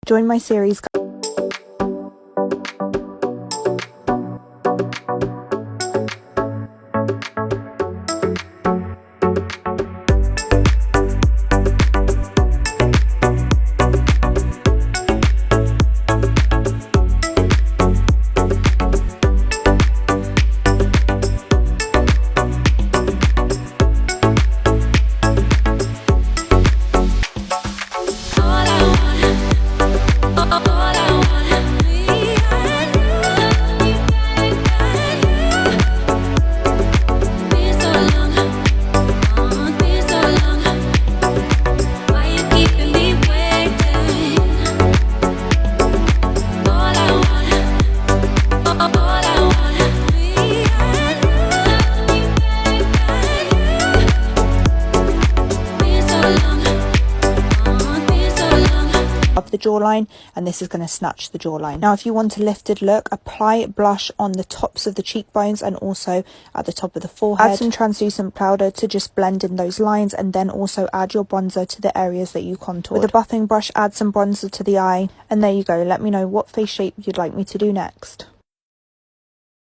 Join my series. Of the jawline, and this is going to snatch the jawline. Now if you want a lifted look, apply blush on the tops of the cheekbones and also at the top of the forehead. Add some translucent powder to just blend in those lines, and then also add your bronzer to the areas that you contoured. With a buffing brush, add some bronzer to the eye, and there you go. Let me know what face shape you'd like me to do next.